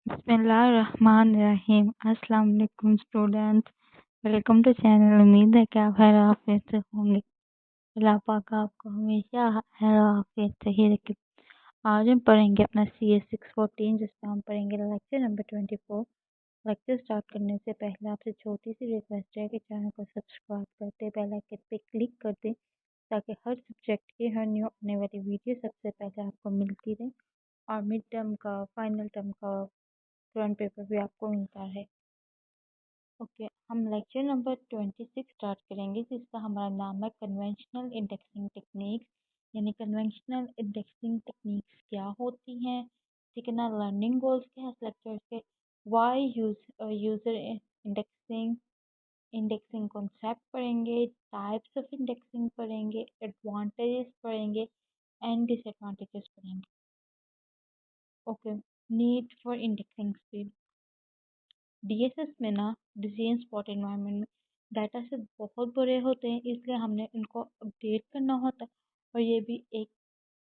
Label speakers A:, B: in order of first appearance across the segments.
A: बिस्मिल्लाहिर्रहमानिर्रहीम। अस्सलाम वालेकुम स्टूडेंट्स, वेलकम टू चैनल। उम्मीद है कि आप खैर आफियत से होंगे। अल्लाह पाक आपको हमेशा खैर आफियत से ही रखे। आज हम पढ़ेंगे अपना CS 614, जिसमें हम पढ़ेंगे लेक्चर नंबर 24। लेक्चर स्टार्ट करने से पहले आपसे छोटी सी रिक्वेस्ट है कि चैनल को सब्सक्राइब करते बेल आइकन पे क्लिक कर दें, ताकि हर सब्जेक्ट की हर न्यू आने वाली वीडियो सबसे पहले आपको मिलती रहे और मिड टर्म का, फाइनल टर्म का फ्रंट पेपर भी आपको मिलता है। ओके, हम लेक्चर नंबर 26 स्टार्ट करेंगे, जिसका हमारा नाम है कन्वेंशनल इंडेक्सिंग टेक्निक्स। यानी कन्वेंशनल इंडेक्सिंग टेक्निक्स क्या होती हैं, ठीक है ना। लर्निंग गोल्स क्या है इस लेक्चर के, why user indexing, indexing concept पढ़ेंगे, टाइप्स ऑफ इंडेक्सिंग पढ़ेंगे, एडवांटेजेस पढ़ेंगे एंड डिसएडवांटेजेस पढ़ेंगे। Okay, need for indexing speed. DSS में ना, डिसीजन स्पॉट एनवायरनमेंट में डाटा सेट बहुत बड़े होते हैं, इसलिए हमने इनको अपडेट करना होता है और ये भी एक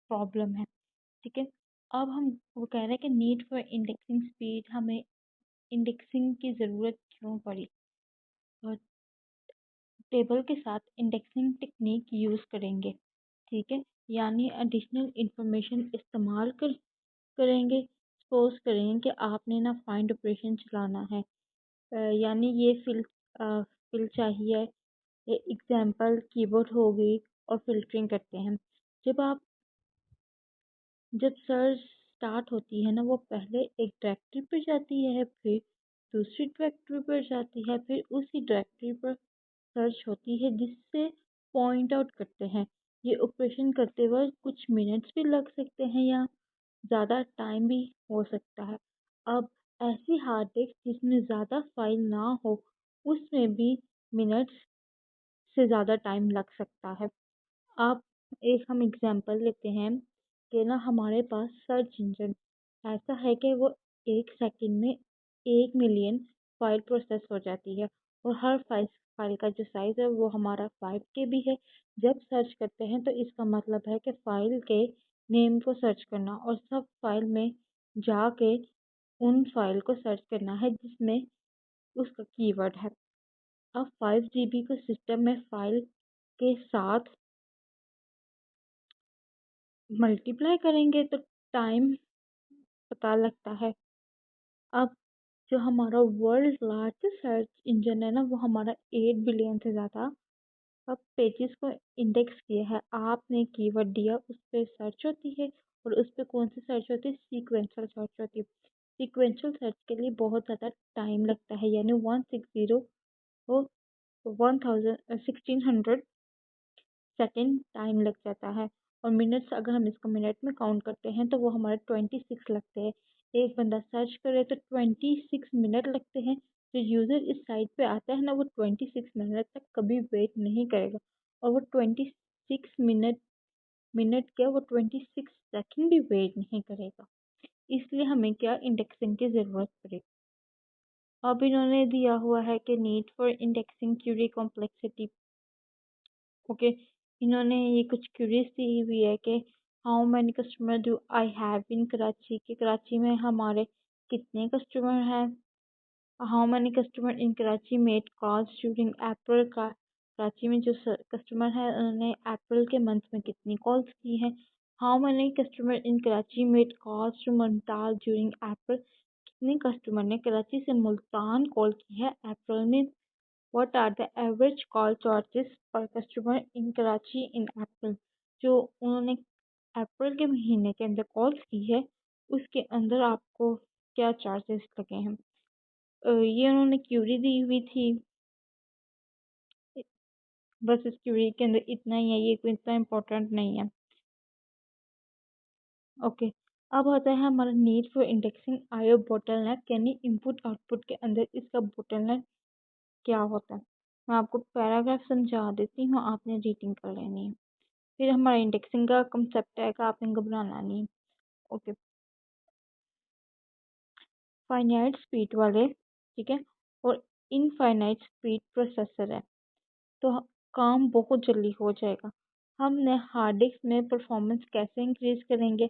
A: प्रॉब्लम है, ठीक है। अब हम वो कह रहे हैं कि नीड फॉर इंडेक्सिंग स्पीड, हमें इंडेक्सिंग की ज़रूरत क्यों पड़ी। और टेबल के साथ इंडेक्सिंग टेक्निक यूज़ करेंगे, ठीक है। यानी एडिशनल इंफॉर्मेशन इस्तेमाल करेंगे। सपोज करेंगे कि आपने ना फाइंड ऑपरेशन चलाना है, यानी ये फिल चाहिए, ये एग्जाम्पल कीबोर्ड हो गई और फिल्टरिंग करते हैं। जब सर्च स्टार्ट होती है ना, वो पहले एक डायरेक्टरी पर जाती है, फिर दूसरी डायरेक्टरी पर जाती है, फिर उसी डायरेक्टरी पर सर्च होती है, जिससे पॉइंट आउट करते हैं। ये ऑपरेशन करते वक्त कुछ मिनट्स भी लग सकते हैं या ज़्यादा टाइम भी हो सकता है। अब ऐसी हार्ड डिस्क जिसमें ज़्यादा फाइल ना हो, उसमें भी मिनट्स से ज़्यादा टाइम लग सकता है। आप एक हम एग्जांपल लेते हैं कि ना, हमारे पास सर्च इंजन ऐसा है कि वो 1 सेकंड में 1 मिलियन फाइल प्रोसेस हो जाती है, और हर फाइल का जो साइज़ है वो हमारा 5 KB है। जब सर्च करते हैं तो इसका मतलब है कि फ़ाइल के नेम को सर्च करना और सब फाइल में जाके उन फाइल को सर्च करना है जिसमें उसका कीवर्ड है। अब 5 GB को सिस्टम में फाइल के साथ मल्टीप्लाई करेंगे तो टाइम पता लगता है। अब जो हमारा वर्ल्ड लार्जेस्ट सर्च इंजन है ना, वो हमारा 8 बिलियन से ज़्यादा अब पेजेस को इंडेक्स किया है। आपने कीवर्ड दिया, उस पर सर्च होती है, और उस पर कौन सी सर्च होती है, सीक्वेंशियल सर्च होती है। सीक्वेंशियल सर्च के लिए बहुत ज़्यादा टाइम लगता है, यानी 160 को 1600 सेकेंड टाइम लग जाता है। और मिनट्स, अगर हम इसको मिनट में काउंट करते हैं तो वो हमारे 26 लगते हैं। एक बंदा सर्च करे तो 26 मिनट लगते हैं। जो यूज़र इस साइट पे आता है ना, वो 26 मिनट तक कभी वेट नहीं करेगा, और वो 26 मिनट मिनट क्या, वो 26 सेकेंड भी वेट नहीं करेगा। इसलिए हमें क्या, इंडेक्सिंग की ज़रूरत पड़ेगी। अब इन्होंने दिया हुआ है कि need for indexing query complexity. Okay, इन्होंने ये कुछ क्यूरीज दी हुई है कि how many customer do I have in Karachi, के कराची में हमारे कितने कस्टमर हैं। How many customer in Karachi made calls during April, का कराची में जो कस्टमर है उन्होंने अप्रैल के मंथ में कितनी कॉल्स की हैं। How many customer in Karachi made calls to Multan during April, कितने कस्टमर ने कराची से मुल्तान कॉल की है अप्रैल में। What are the average call charges per customer in Karachi in April? जो उन्होंने अप्रैल के महीने के अंदर कॉल्स की है, उसके अंदर आपको क्या चार्जेस लगे हैं। ये उन्होंने क्यूरी दी हुई थी। बस इस क्यूरी के अंदर इतना ही है, ये कोई इतना इम्पोर्टेंट नहीं है। ओके, अब आता है हमारा नीड फॉर इंडेक्सिंग आयो बोटलनेक, यानी इनपुट आउटपुट के अंदर इसका बोटलनेक क्या होता है। मैं आपको पैराग्राफ समझा देती हूँ, आपने रीडिंग कर लेनी है। फिर हमारा इंडेक्सिंग का कंसेप्ट है का, आपने घबराना नहीं है। ओके, फाइनाइट स्पीड वाले, ठीक है, और इनफाइनाइट स्पीड प्रोसेसर है, तो काम बहुत जल्दी हो जाएगा। हमने हार्ड डिस्क में परफॉर्मेंस कैसे इंक्रीज करेंगे।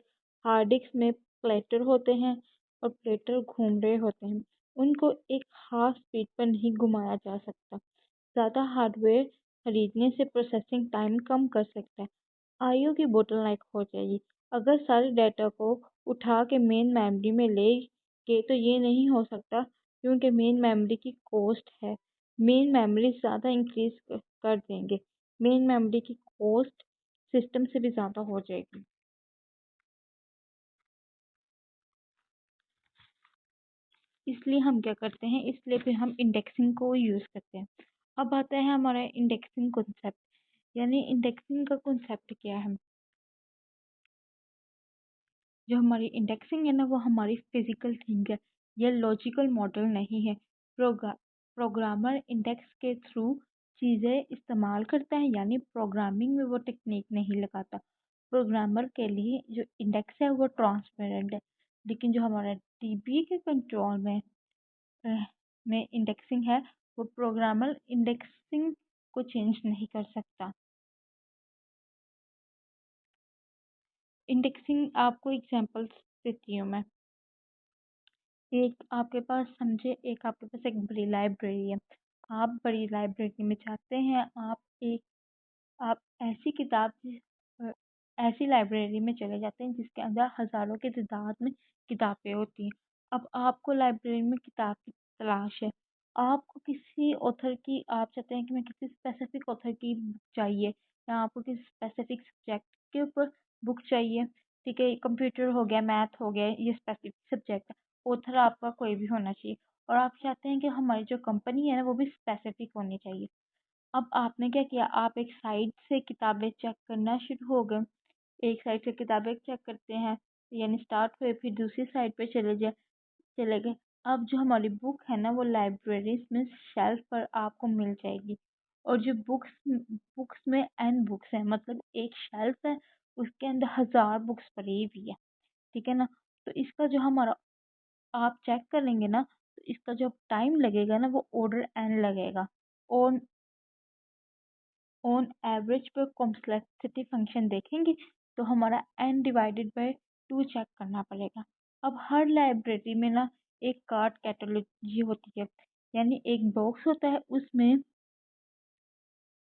A: हार्ड डिस्क में प्लेटर होते हैं, और प्लेटर घूम रहे होते हैं, उनको एक खास स्पीड पर नहीं घुमाया जा सकता। ज़्यादा हार्डवेयर खरीदने से प्रोसेसिंग टाइम कम कर सकता है, आईओ की बोटलनेक हो जाएगी। अगर सारे डाटा को उठा के मेन मेमोरी में ले गए तो ये नहीं हो सकता, क्योंकि मेन मेमोरी की कॉस्ट है। मेन मेमोरी ज़्यादा इंक्रीज कर देंगे, मेन मेमोरी की कॉस्ट सिस्टम से भी ज़्यादा हो जाएगी। इसलिए हम क्या करते हैं, इसलिए फिर हम इंडेक्सिंग को यूज़ करते हैं। अब आता है हमारा इंडेक्सिंग कॉन्सेप्ट, यानी इंडेक्सिंग का कॉन्सेप्ट क्या है। जो हमारी इंडेक्सिंग है ना, वो हमारी फिजिकल थिंग है, यह लॉजिकल मॉडल नहीं है। प्रोग्रामर इंडेक्स के थ्रू चीज़ें इस्तेमाल करता है, यानी प्रोग्रामिंग में वो टेक्निक नहीं लगाता। प्रोग्रामर के लिए जो इंडेक्स है वो ट्रांसपेरेंट है, लेकिन जो हमारा डीबी के कंट्रोल में इंडेक्सिंग है, वो प्रोग्रामर इंडेक्सिंग को चेंज नहीं कर सकता। इंडेक्सिंग आपको एग्जांपल्स देती हूँ मैं। एक आपके पास समझे, एक आपके पास एक बड़ी लाइब्रेरी है। आप बड़ी लाइब्रेरी में जाते हैं, आप ऐसी अ, ऐसी लाइब्रेरी में चले जाते हैं जिसके अंदर हज़ारों की तादाद में किताबें होती हैं। अब आपको लाइब्रेरी में किताब की तलाश है। आपको किसी ऑथर की आप चाहते हैं कि मैं किसी स्पेसिफिक ऑथर की बुक चाहिए, या आपको किसी स्पेसिफिक सब्जेक्ट के ऊपर बुक चाहिए। ठीक है, कंप्यूटर हो गया, मैथ हो गया, ये स्पेसिफिक सब्जेक्ट है। ऑथर आपका कोई भी होना चाहिए, और आप चाहते हैं कि हमारी जो कंपनी है ना वो भी स्पेसिफिक होनी चाहिए। अब आपने क्या किया, आप एक साइट से किताबें चेक करना शुरू हो गए। एक साइट से किताबें चेक करते हैं, यानी स्टार्ट हुए, फिर दूसरी साइट पे चले गए। अब जो हमारी बुक है ना, वो लाइब्रेरीज में शेल्फ पर आपको मिल जाएगी। और जो बुक्स बुक्स में एन बुक्स है, मतलब एक शेल्फ है, उसके अंदर 1000 बुक्स पड़ी हुई है। ठीक है ना। तो इसका जो हमारा आप चेक करेंगे ना, तो इसका जो टाइम लगेगा ना, वो ऑर्डर एन लगेगा। और ऑन एवरेज पर कॉम्प्लेक्सिटी फंक्शन देखेंगे तो हमारा n डिवाइडेड बाय 2 चेक करना पड़ेगा। अब हर लाइब्रेरी में ना एक कार्ड कैटोलॉजी होती है, यानी एक बॉक्स होता है,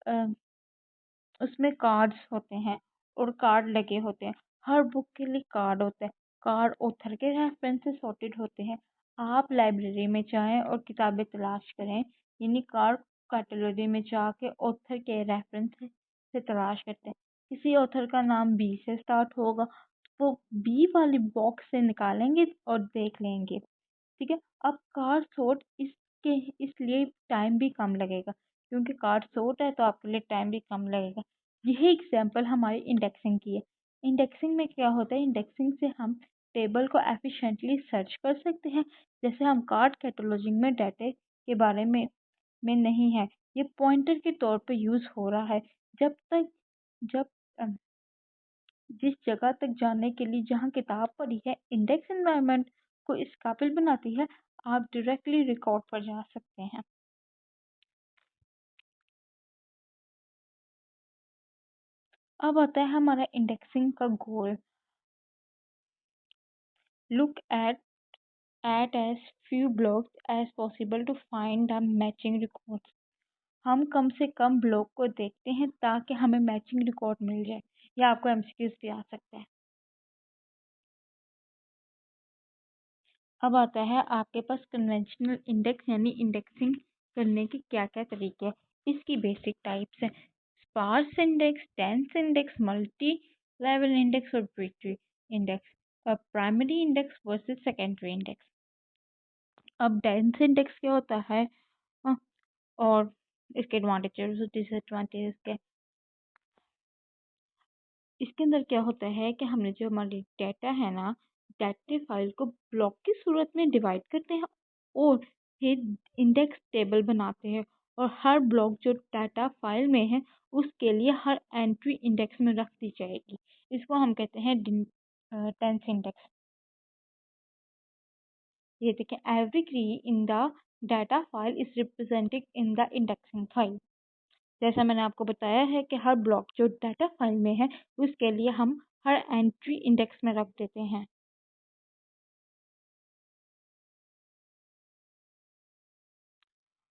A: अ, उसमें कार्ड्स होते हैं और कार्ड लगे होते हैं। हर बुक के लिए कार्ड होता है, कार्ड ऑथर के रेफरेंस से सॉर्टेड होते हैं। आप लाइब्रेरी में जाएं और किताबें तलाश करें, यानी कार्ड कैटेगरी में जाके ऑथर के रेफरेंस से तलाश करते हैं। किसी ऑथर का नाम बी से स्टार्ट होगा, तो वो बी वाली बॉक्स से निकालेंगे और देख लेंगे। ठीक है। अब कार्ड सोर्ट इसके इसलिए टाइम भी कम लगेगा, क्योंकि कार्ड सोर्ट है तो आपके लिए टाइम भी कम लगेगा। यही एग्जांपल हमारी इंडेक्सिंग की है। इंडेक्सिंग में क्या होता है, इंडेक्सिंग से हम टेबल को एफिशिएंटली सर्च कर सकते हैं, जैसे हम कार्ड कैटलॉजिंग में डाटे के बारे में नहीं है। ये पॉइंटर के तौर पर यूज़ हो रहा है। जब तक जब अ, जिस जगह तक जाने के लिए जहाँ किताब पढ़ी है, इंडेक्स एनवायरनमेंट को इस काबिल बनाती है, आप डायरेक्टली रिकॉर्ड पर जा सकते हैं। अब आता है हमारा इंडेक्सिंग का goal. Look at as few blocks as possible to find the matching records. हम कम से कम ब्लॉक को देखते हैं ताकि हमें मैचिंग रिकॉर्ड मिल जाए, या आपको एमसीक्यूज भी आ सकता है। अब आता है आपके पास कन्वेंशनल इंडेक्स, यानी इंडेक्सिंग करने के क्या क्या तरीके हैं। इसकी बेसिक टाइप्स हैं: sparse index, dense index, multi level index और tertiary index. Primary index versus secondary index. अब डेंस इंडेक्स क्या होता है, अ, और इसके एडवांटेजेस और डिसएडवांटेजेस क्या। इसके अंदर क्या होता है कि हमने जो हमारी डाटा है ना, डाटा फाइल को ब्लॉक की सूरत में डिवाइड करते हैं और फिर इंडेक्स टेबल बनाते हैं, और हर ब्लॉक जो डाटा फाइल में है उसके लिए हर एंट्री इंडेक्स में रख दी जाएगी। इसको हम कहते हैं टेंस इंडेक्स। ये देखें, एवरी की in the data file is represented in the indexing file. जैसा मैंने आपको बताया है कि हर ब्लॉक जो डाटा फाइल में है उसके लिए हम हर एंट्री इंडेक्स में रख देते हैं।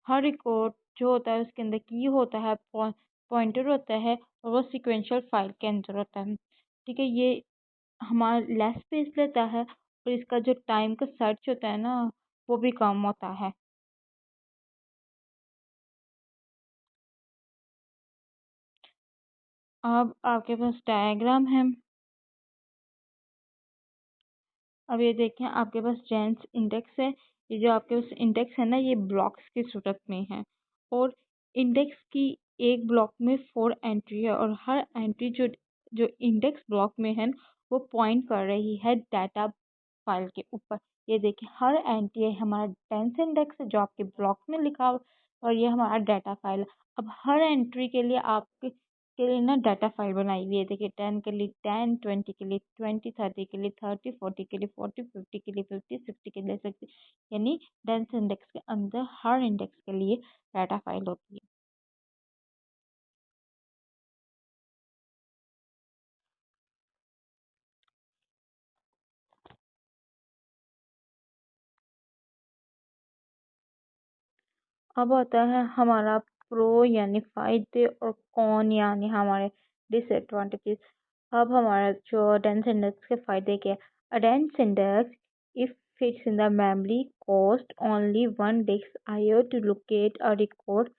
A: हर रिकॉर्ड जो होता है उसके अंदर की होता है, पॉइंटर होता है, और वो सिक्वेंशियल फाइल के अंदर होता है। ठीक है, ये हमारा लेस स्पेस लेता है और इसका जो टाइम का सर्च होता है ना वो भी कम होता है। अब आपके पास डायग्राम है। अब ये देखें, आपके पास जेंस इंडेक्स है। ये जो आपके पास इंडेक्स है ना, ये ब्लॉक्स की सूरत में है, और इंडेक्स की एक ब्लॉक में 4 एंट्री है, और हर एंट्री जो जो इंडेक्स ब्लॉक में है वो पॉइंट कर रही है डाटा फाइल के ऊपर। ये देखिए, हर एंट्री है हमारा टेंस इंडेक्स है जो आपके ब्लॉक में लिखा हुआ, और ये हमारा डाटा फाइल है। अब हर एंट्री के लिए आपके के लिए ना डाटा फाइल बनाई हुई है। देखिए, 10 के लिए 10, 20 के लिए 20, 30 के लिए 30, 40 के लिए 40, 50 के लिए 50, 60 के लिए 60, यानी डेंस इंडेक्स के अंदर हर इंडेक्स के लिए डाटा फाइल होती है। अब आता है हमारा प्रो यानी फायदे और कौन यानी हमारे डिसएडवांटेजेस। अब हमारा जो डेंस इंडेक्स के फायदे क्या है? A dense index, if fits in the memory, cost only one disk IO to locate a record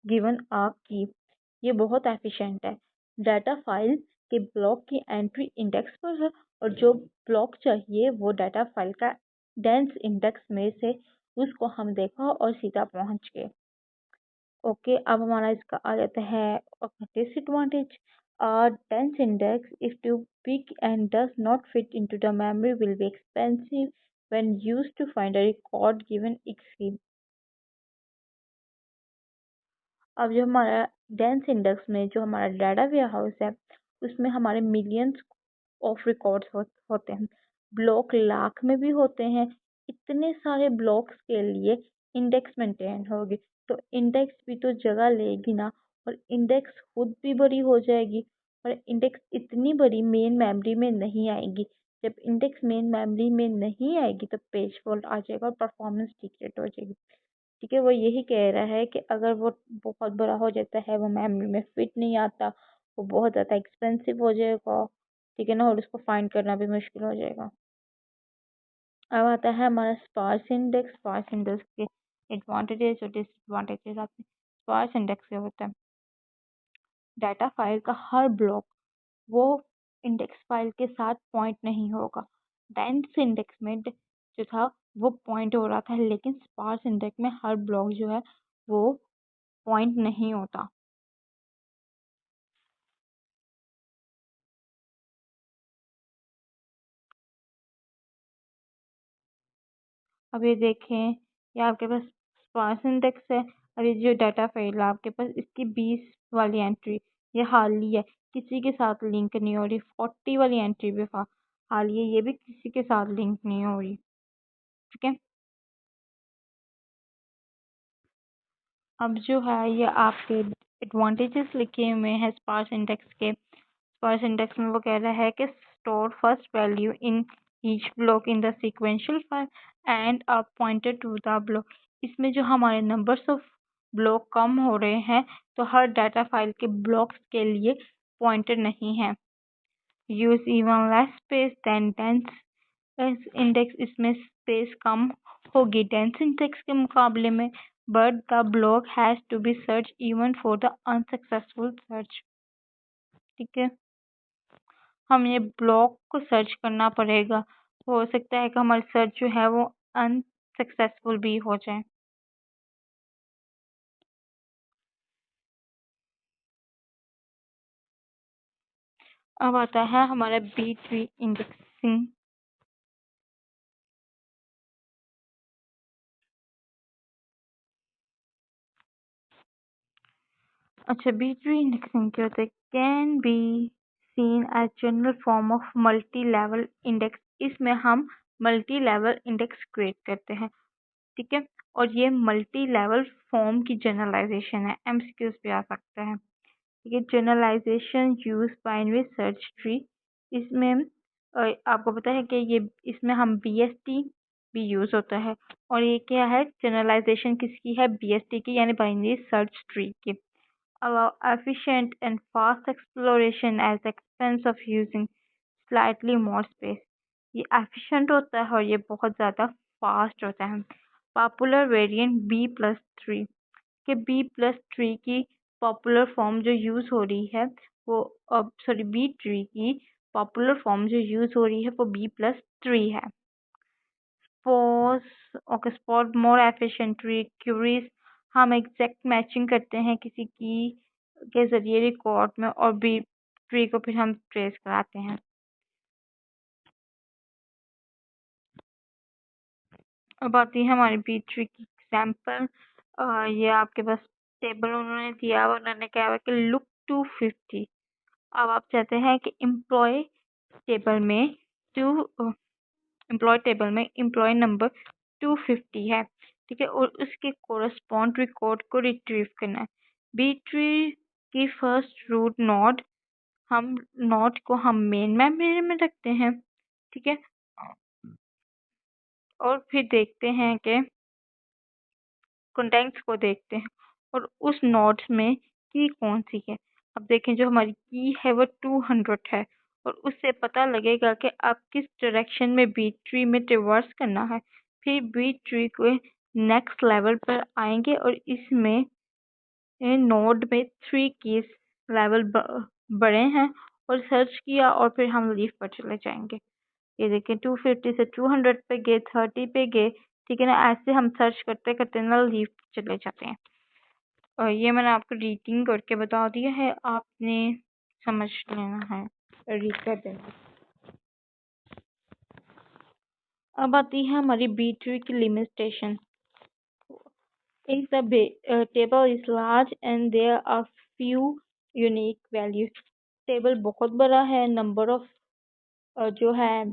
A: given a key. ये बहुत एफिशिएंट है। डाटा फाइल के ब्लॉक की एंट्री इंडेक्स पर है, और जो ब्लॉक चाहिए वो डाटा फाइल का डेंस इंडेक्स में से उसको हम देखा और सीधा पहुंच गए। ओके, अब हमारा इसका आ जाता है disadvantage. Dense index, if too big and does not fit into the memory, will be expensive when used to find a record given xkey. अब जो हमारा डेंस इंडेक्स में जो हमारा डाटा वेयर हाउस है उसमें हमारे मिलियंस ऑफ रिकॉर्ड्स होते हैं। ब्लॉक लाख में भी होते हैं। इतने सारे ब्लॉक्स के लिए इंडेक्स मेंटेन होगी, तो इंडेक्स भी तो जगह लेगी ना, और इंडेक्स खुद भी बड़ी हो जाएगी, और इंडेक्स इतनी बड़ी मेन मेमोरी में नहीं आएगी। जब इंडेक्स मेन मेमोरी में नहीं आएगी तो पेज फॉल्ट आ जाएगा और परफॉर्मेंस डिग्रेड हो जाएगी। ठीक है, वो यही कह रहा है कि अगर वो बहुत बड़ा हो जाता है, वो मेमोरी में फिट नहीं आता, वो बहुत ज़्यादा एक्सपेंसिव हो जाएगा। ठीक है ना, और उसको फाइंड करना भी मुश्किल हो जाएगा। अब आता है हमारा स्पार्स इंडेक्स। स्पार्स इंडेक्स के एडवांटेजेस और डिसएडवांटेजेस। आपके स्पार्स इंडेक्स क्या होता है? डाटा फाइल का हर ब्लॉक वो इंडेक्स फाइल के साथ पॉइंट नहीं होगा। डेंस इंडेक्स में जो था वो पॉइंट हो रहा था, लेकिन स्पार्स इंडेक्स में हर ब्लॉक जो है वो पॉइंट नहीं होता। अब ये देखें, ये आपके पास स्पार्स इंडेक्स है, और ये जो डाटा फाइल है आपके पास इसकी 20 वाली एंट्री ये हाली है, किसी के साथ लिंक नहीं हो रही। 40 वाली एंट्री भी हाली है, ये भी किसी के साथ लिंक नहीं हो रही। ठीक है, अब जो है ये आपके एडवांटेजेस लिखे हुए हैं स्पार्स इंडेक्स के। स्पार्स इंडेक्स में वो कह रहा है कि store first value in each block in the sequential file and a pointer to the block. इसमें जो हमारे नंबर्स ऑफ ब्लॉक कम हो रहे हैं, तो हर डाटा फाइल के ब्लॉक्स के लिए पॉइंटर नहीं है। Use even less space than dense index, इसमें स्पेस कम होगी डेंस इंडेक्स के मुकाबले में, but the block has to be search even for the unsuccessful search. ठीक है, हमें ब्लॉक को सर्च करना पड़ेगा। हो सकता है कि हमारी सर्च जो है वो अनसक्सेसफुल भी हो जाए। अब आता है हमारा बी ट्री इंडेक्सिंग। अच्छा, बी ट्री इंडेक्सिंग क्या होता है? Can be seen as general form of multi level index. इसमें हम मल्टी लेवल इंडेक्स क्रिएट करते हैं। ठीक है, और ये मल्टी लेवल फॉर्म की जनरलाइजेशन है, एमसीक्यूज भी आ सकता है। ठीक है, generalization use binary search tree. इसमें आपको पता है कि ये इसमें हम बीएसटी भी यूज़ होता है। और ये क्या है, जनरलाइजेशन किसकी है, BST की, यानी बाइनरी सर्च ट्री की। allow efficient and fast exploration at the expense of using slightly more space। ये efficient होता है और ये बहुत ज़्यादा fast होता है। पॉपुलर वेरिएंट B+3 के B+3 की पॉपुलर फॉर्म जो यूज़ हो रही है वो B3 की पॉपुलर फॉर्म जो यूज़ हो रही है वो B+3 है। स्पॉट मोर एफिशिएंटली क्यूरीज, हम एग्जैक्ट मैचिंग करते हैं किसी की के ज़रिए रिकॉर्ड में और बी ट्री को फिर हम ट्रेस कराते हैं। अब आती है हमारी बी ट्री की एग्जाम्पल। ये आपके पास टेबल उन्होंने दिया हुआ, उन्होंने क्या हुआ कि लुक 250। अब आप चाहते हैं कि टू एम्प्लॉय टेबल में एम्प्लॉय नंबर 250 है, ठीक है, और उसके कोरस्पॉन्ड रिकॉर्ड को रिट्रीव करना है। बी ट्री की फर्स्ट रूट नोड, हम नोड को हम मेन मेमोरी में रखते हैं, ठीक है, और फिर देखते हैं कि कंटेंट्स को देखते हैं और उस नोड्स में की कौन सी है। अब देखें जो हमारी की है वो 200 है और उससे पता लगेगा कि आप किस डायरेक्शन में बी ट्री में ट्रिवर्स करना है। फिर बी ट्री को नेक्स्ट लेवल पर आएंगे और इसमें नोड में 3 कीज लेवल बड़े हैं और सर्च किया और फिर हम लीफ पर चले जाएंगे। ये देखिए 250 से 200 पे गए, 30 पे गए, ठीक है ना, ऐसे हम सर्च करते करते ना लीफ चले जाते हैं। और ये मैंने आपको रीडिंग करके बता दिया है, आपने समझ लेना है, रीड कर देना। अब आती है हमारी बी ट्री की limitation. If the table is large and there are few unique values, table बहुत बड़ा है, नंबर ऑफ जो है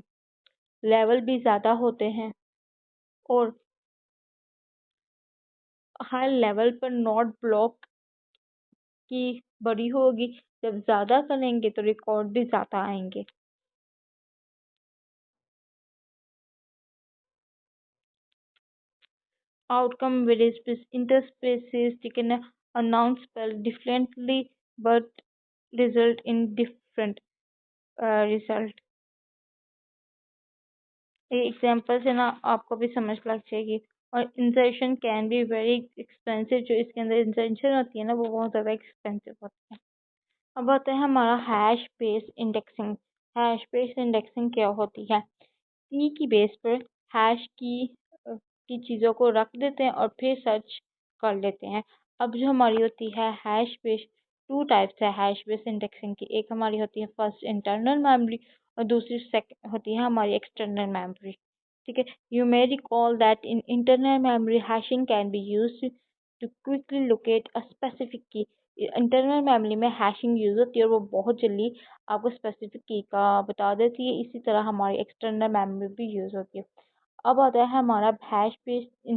A: लेवल भी ज़्यादा होते हैं और हर लेवल पर नोट ब्लॉक की बड़ी होगी, जब ज़्यादा करेंगे तो रिकॉर्ड भी ज़्यादा आएंगे। Outcome varies with interspecies, taken announced spell differently but result in different result। ये एग्जाम्पल से ना आपको भी समझ लग जाएगी। और insertion can be very expensive, जो इसके अंदर इंसर्शन होती है ना वो बहुत ज़्यादा एक्सपेंसिव होती है। अब आता है हमारा hash base indexing. Hash base indexing क्या होती है, की बेस पर हैश की चीज़ों को रख देते हैं और फिर सर्च कर लेते हैं। अब जो हमारी होती है हैश बेस, टू टाइप्स है हैश बेस इंडेक्सिंग की। एक हमारी होती है फर्स्ट इंटरनल मेमोरी और दूसरी सेकंड होती है हमारी एक्सटर्नल मेमोरी, ठीक है। You may recall that in internal memory hashing can be used to quickly locate a specific key. Internal memory में हैशिंग यूज होती है और वो बहुत जल्दी आपको स्पेसिफिक की का बता देती है। इसी तरह हमारी एक्सटर्नल मेमोरी भी यूज होती है। अब आता है हमारा हैश बेस्ड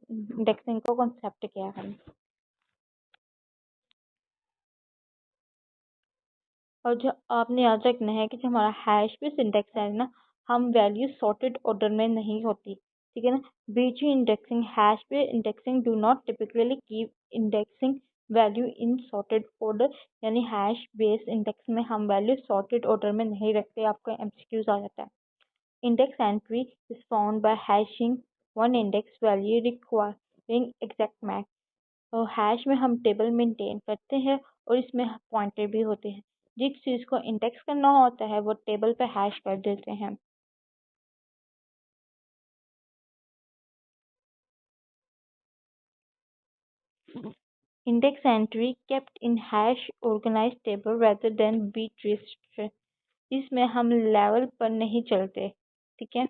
A: इंडेक्सिंग का कॉन्सेप्ट क्या है। और जो आपने याद रखना है कि जो हमारा हैश बेस्ड इंडेक्स है ना, हम वैल्यू सॉर्टेड ऑर्डर में नहीं होती, ठीक है ना। बीजी indexing, hash based indexing do not typically keep indexing value in sorted order, यानी हैश बेस्ड इंडेक्स में हम वैल्यू सॉर्टेड ऑर्डर में नहीं रखते। आपका MCQs आ जाता है। Index entry is found by hashing one index value requiring exact match. और हैश में हम टेबल मेंटेन करते हैं और इसमें पॉइंटर भी होते हैं। जिस चीज़ को इंडेक्स करना होता है वो टेबल पे हैश कर देते हैं। Index entry kept in hash organize table rather than B tree. इसमें हम लेवल पर नहीं चलते, ठीक है।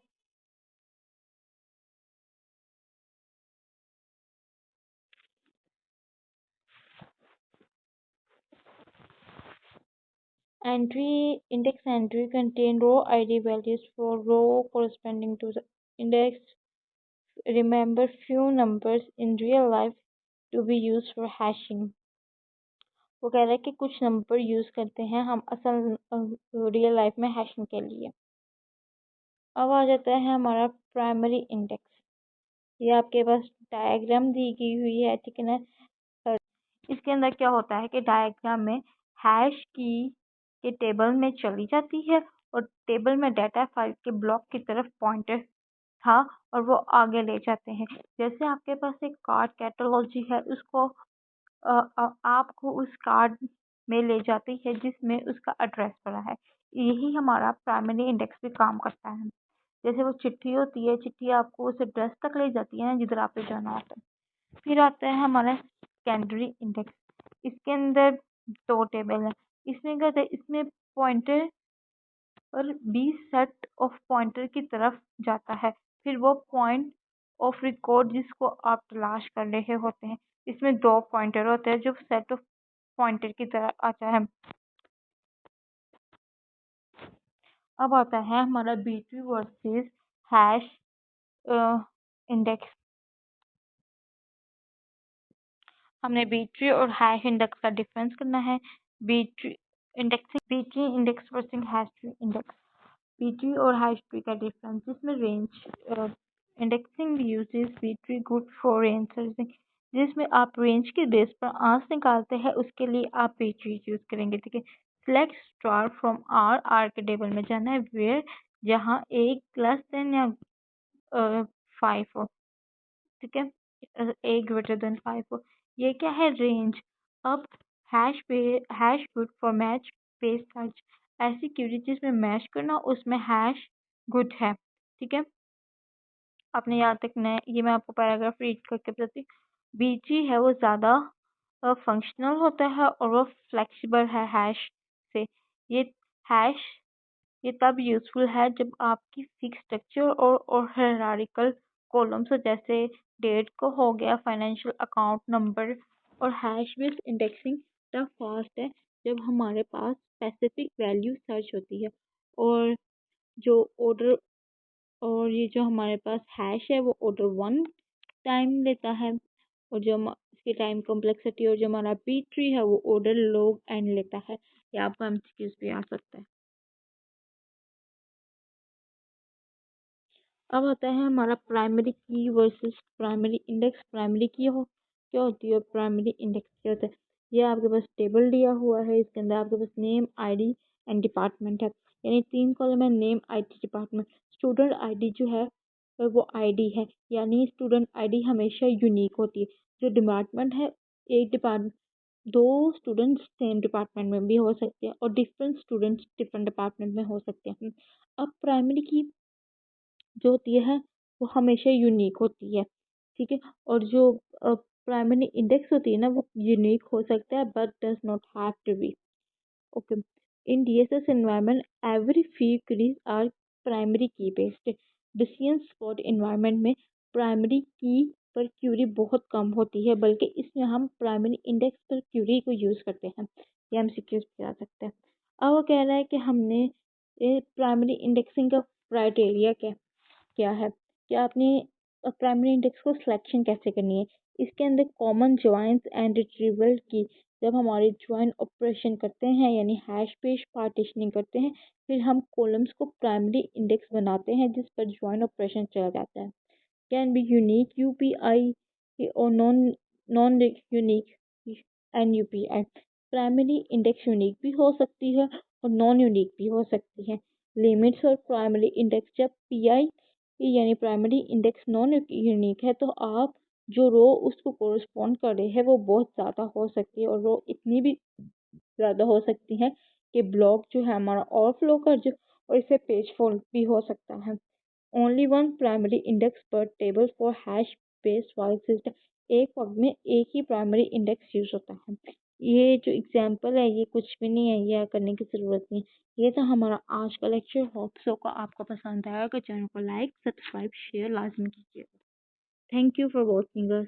A: Entry index entry contain row ID values for row corresponding to the index. Remember few numbers in real life to be used for hashing। वो कह रहा है कि कुछ नंबर यूज करते हैं हम असल रियल लाइफ में हैशिंग के लिए। अब आ जाता है हमारा प्राइमरी इंडेक्स। ये आपके पास डायग्राम दी गई हुई है, ठीक है ना। इसके अंदर क्या होता है कि डायग्राम में हैश की के टेबल में चली जाती है और टेबल में डाटा फाइल के ब्लॉक की तरफ पॉइंटर था और वो आगे ले जाते हैं। जैसे आपके पास एक कार्ड कैटलॉजी है, उसको आपको उस कार्ड में ले जाती है जिसमें उसका एड्रेस पड़ा है। यही हमारा प्राइमरी इंडेक्स भी काम करता है। जैसे वो चिट्ठी होती है, चिट्ठी आपको उस एड्रेस तक ले जाती है ना जिधर आपको जाना होता है। फिर आता है हमारा सेकेंडरी इंडेक्स। इसके अंदर दो टेबल है। इसमें क्या होता है, इसमें पॉइंटर और 20 सेट ऑफ पॉइंटर की तरफ जाता है। फिर वो पॉइंट ऑफ रिकॉर्ड जिसको आप तलाश कर रहे होते हैं, इसमें दो पॉइंटर होते हैं जो सेट ऑफ पॉइंटर की तरह आता है। अब आता है हमारा B-ट्री वर्सेस हैश इंडेक्स। हमने B-ट्री और हैश इंडेक्स का डिफरेंस करना है। B-tree B-tree index versus hash tree index. B-tree और हैश ट्री का डिफरेंस, जिसमें range indexing uses B-tree good for range searching. जिसमें आप रेंज के बेस पर आंस निकालते हैं, उसके लिए आप B-ट्री यूज करेंगे, ठीक है। सिलेक्ट स्टार फ्रॉम आर के टेबल में जाना है वेयर जहाँ एक लेस देन या 5 हो, ठीक है, ए ग्रेटर देन 5 हो। ये क्या है, रेंज। अब hash good for match based search. ऐसी क्वेरी जिसमें मैच करना उसमें हैश गुड है, ठीक है। आपने यहाँ तक न ये मैं आपको पैराग्राफ रीड करके बताती हूँ। बीजी है वो ज़्यादा फंक्शनल होता है और वो फ्लेक्सिबल है हैश से। ये हैश ये तब यूज़फुल है जब आपकी फिक्स स्ट्रक्चर और हायरार्किकल कॉलम्स हो, जैसे डेट को हो गया, फाइनेंशियल अकाउंट नंबर। और हैश बेस्ड इंडेक्सिंग तब फास्ट है जब हमारे पास स्पेसिफिक वैल्यू सर्च होती है। और जो ऑर्डर और ये जो हमारे पास हैश है वो ऑर्डर 1 टाइम लेता है, और जो इसकी टाइम कॉम्प्लेक्सिटी और जो हमारा B-ट्री है वो ऑर्डर लॉग एन लेता है। ये आपको MCQs भी आ सकता है। अब आता है हमारा प्राइमरी की वर्सेस प्राइमरी इंडेक्स। प्राइमरी की क्या होती है और प्राइमरी इंडेक्स क्या होता है। ये आपके पास टेबल दिया हुआ है, इसके अंदर आपके पास नेम, आईडी एंड डिपार्टमेंट है। यानी 3 कॉलम है, name, ID, department. Student ID जो है वो आईडी है, यानी स्टूडेंट आईडी हमेशा यूनिक होती है। जो डिपार्टमेंट है, एक डिपार्टमेंट, दो स्टूडेंट्स सेम डिपार्टमेंट में भी हो सकते हैं और डिफरेंट स्टूडेंट्स डिफरेंट डिपार्टमेंट में हो सकते हैं। अब प्राइमरी की जो होती है वो हमेशा यूनिक होती है, ठीक है। और जो प्राइमरी इंडेक्स होती है ना वो यूनिक हो सकता है but does not have to be. Okay, in DSS environment every few queries are primary key based। Decision support environment में प्राइमरी की पर क्यूरी बहुत कम होती है, बल्कि इसमें हम प्राइमरी इंडेक्स पर क्यूरी को यूज़ करते हैं। ये हम सीक्वेंस पे आ सकते हैं। अब वो कह रहा है कि हमने प्राइमरी इंडेक्सिंग का क्राइटेरिया क्या क्या है, कि आपने प्राइमरी इंडेक्स को सिलेक्शन कैसे करनी है। इसके अंदर कॉमन ज्वाइंस एंड रिट्रीवल की, जब हमारे ज्वाइन ऑपरेशन करते हैं यानी हैश पेज पार्टीशनिंग करते हैं, फिर हम कॉलम्स को प्राइमरी इंडेक्स बनाते हैं जिस पर ज्वाइन ऑपरेशन चला जाता है। कैन बी यूनिक यूपीआई और non unique NUPI। Primary index unique भी हो सकती है और नॉन यूनिक भी हो सकती है। लिमिट्स और प्राइमरी इंडेक्स, जब PI यानी प्राइमरी इंडेक्स नॉन यूनिक है तो आप जो रो उसको कोरस्पॉन्ड कर रहे हैं वो बहुत ज़्यादा हो सकती है, और रो इतनी भी ज़्यादा हो सकती है कि ब्लॉक जो है हमारा ओवरफ्लो कर जाए और इसे पेज फॉल्ट भी हो सकता है। ओनली वन प्राइमरी इंडेक्स पर table for hash based file system. एक वक्त में एक ही प्राइमरी इंडेक्स यूज होता है। ये जो एग्जांपल है ये कुछ भी नहीं है, ये करने की ज़रूरत नहीं। ये था हमारा आज का लेक्चर। होप सो को आपको पसंद आया। चैनल को लाइक, सब्सक्राइब, शेयर लाजमी कीजिए। Thank you for watching us.